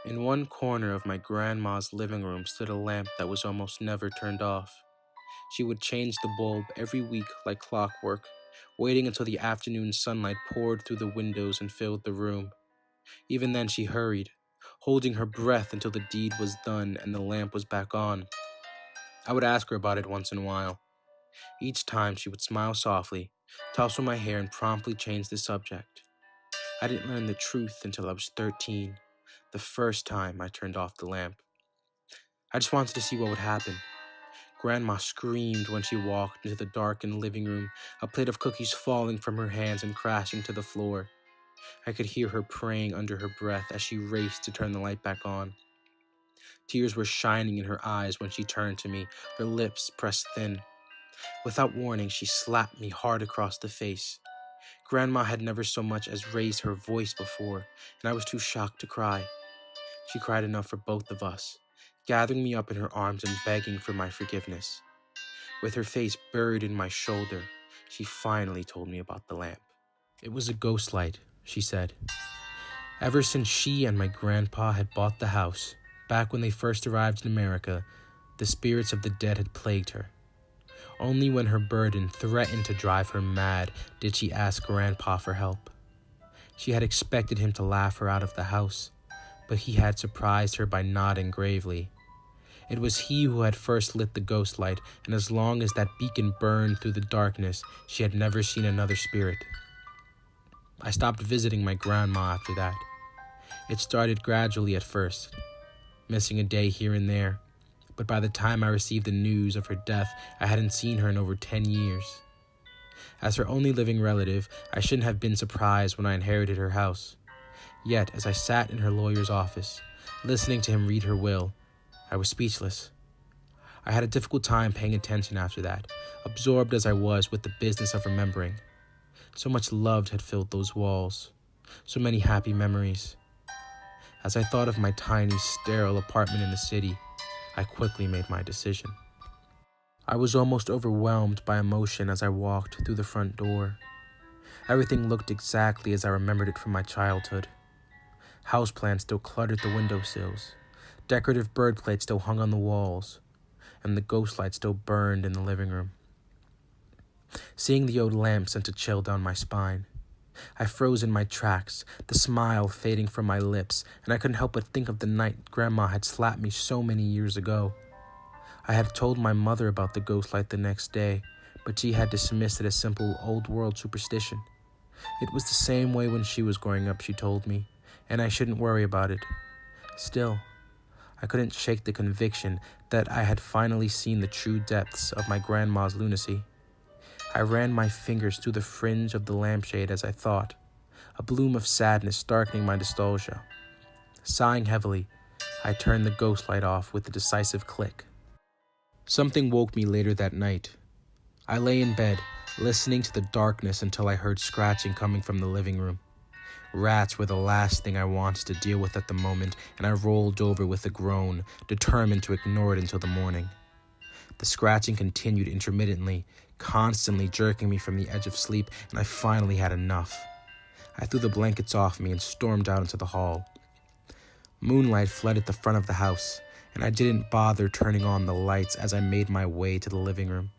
In one corner of my grandma's living room stood a lamp that was almost never turned off. She would change the bulb every week like clockwork, waiting until the afternoon sunlight poured through the windows and filled the room. Even then, she hurried, holding her breath until the deed was done and the lamp was back on. I would ask her about it once in a while. Each time, she would smile softly, tousle my hair, and promptly change the subject. I didn't learn the truth until I was 13, the first time I turned off the lamp. I just wanted to see what would happen. Grandma screamed when she walked into the darkened living room, a plate of cookies falling from her hands and crashing to the floor. I could hear her praying under her breath as she raced to turn the light back on. Tears were shining in her eyes when she turned to me, her lips pressed thin. Without warning, she slapped me hard across the face. Grandma had never so much as raised her voice before, and I was too shocked to cry. She cried enough for both of us, gathering me up in her arms and begging for my forgiveness. With her face buried in my shoulder, she finally told me about the lamp. It was a ghost light, she said. Ever since she and my grandpa had bought the house, back when they first arrived in America, the spirits of the dead had plagued her. Only when her burden threatened to drive her mad did she ask Grandpa for help. She had expected him to laugh her out of the house, but he had surprised her by nodding gravely. It was he who had first lit the ghost light, and as long as that beacon burned through the darkness, she had never seen another spirit. I stopped visiting my grandma after that. It started gradually at first, missing a day here and there, but by the time I received the news of her death, I hadn't seen her in over 10 years. As her only living relative, I shouldn't have been surprised when I inherited her house. Yet, as I sat in her lawyer's office, listening to him read her will, I was speechless. I had a difficult time paying attention after that, absorbed as I was with the business of remembering. So much love had filled those walls, so many happy memories. As I thought of my tiny, sterile apartment in the city, I quickly made my decision. I was almost overwhelmed by emotion as I walked through the front door. Everything looked exactly as I remembered it from my childhood. Houseplants still cluttered the windowsills, decorative bird plates still hung on the walls, and the ghost light still burned in the living room. Seeing the old lamp sent a chill down my spine. I froze in my tracks, the smile fading from my lips, and I couldn't help but think of the night Grandma had slapped me so many years ago. I had told my mother about the ghost light the next day, but she had dismissed it as simple old-world superstition. It was the same way when she was growing up, she told me, and I shouldn't worry about it. Still, I couldn't shake the conviction that I had finally seen the true depths of my grandma's lunacy. I ran my fingers through the fringe of the lampshade as I thought, a bloom of sadness darkening my nostalgia. Sighing heavily, I turned the ghost light off with a decisive click. Something woke me later that night. I lay in bed, listening to the darkness until I heard scratching coming from the living room. Rats were the last thing I wanted to deal with at the moment, and I rolled over with a groan, determined to ignore it until the morning. The scratching continued intermittently, constantly jerking me from the edge of sleep, and I finally had enough. I threw the blankets off me and stormed out into the hall. Moonlight flooded the front of the house, and I didn't bother turning on the lights as I made my way to the living room.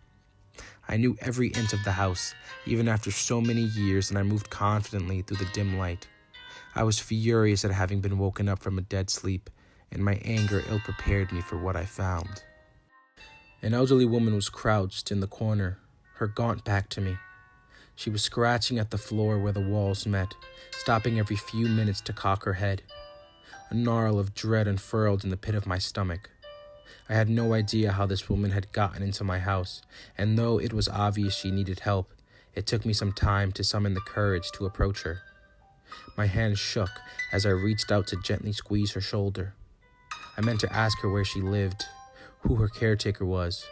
I knew every inch of the house, even after so many years, and I moved confidently through the dim light. I was furious at having been woken up from a dead sleep, and my anger ill-prepared me for what I found. An elderly woman was crouched in the corner, her gaunt back to me. She was scratching at the floor where the walls met, stopping every few minutes to cock her head. A gnarl of dread unfurled in the pit of my stomach. I had no idea how this woman had gotten into my house, and though it was obvious she needed help, it took me some time to summon the courage to approach her. My hand shook as I reached out to gently squeeze her shoulder. I meant to ask her where she lived, who her caretaker was,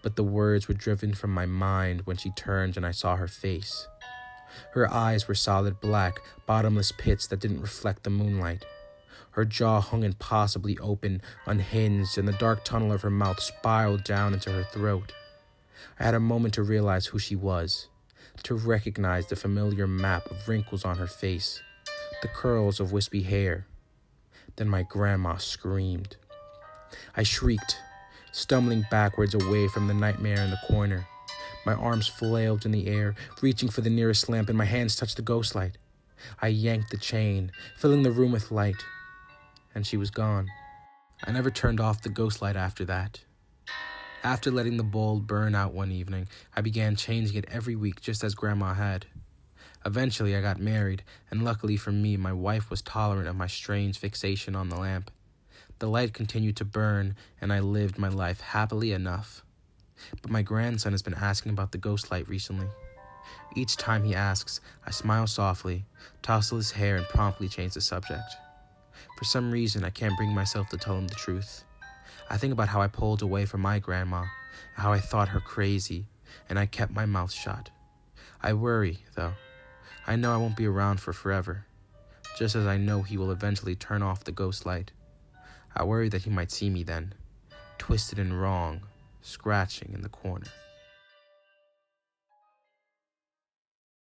but the words were driven from my mind when she turned and I saw her face. Her eyes were solid black, bottomless pits that didn't reflect the moonlight. Her jaw hung impossibly open, unhinged, and the dark tunnel of her mouth spiraled down into her throat. I had a moment to realize who she was, to recognize the familiar map of wrinkles on her face, the curls of wispy hair. Then my grandma screamed. I shrieked, stumbling backwards away from the nightmare in the corner. My arms flailed in the air, reaching for the nearest lamp, and my hands touched the ghost light. I yanked the chain, filling the room with light, and she was gone. I never turned off the ghost light after that. After letting the bulb burn out one evening, I began changing it every week just as Grandma had. Eventually, I got married, and luckily for me, my wife was tolerant of my strange fixation on the lamp. The light continued to burn, and I lived my life happily enough. But my grandson has been asking about the ghost light recently. Each time he asks, I smile softly, tousle his hair, and promptly change the subject. For some reason, I can't bring myself to tell him the truth. I think about how I pulled away from my grandma, how I thought her crazy, and I kept my mouth shut. I worry, though. I know I won't be around for forever, just as I know he will eventually turn off the ghost light. I worry that he might see me then, twisted and wrong, scratching in the corner.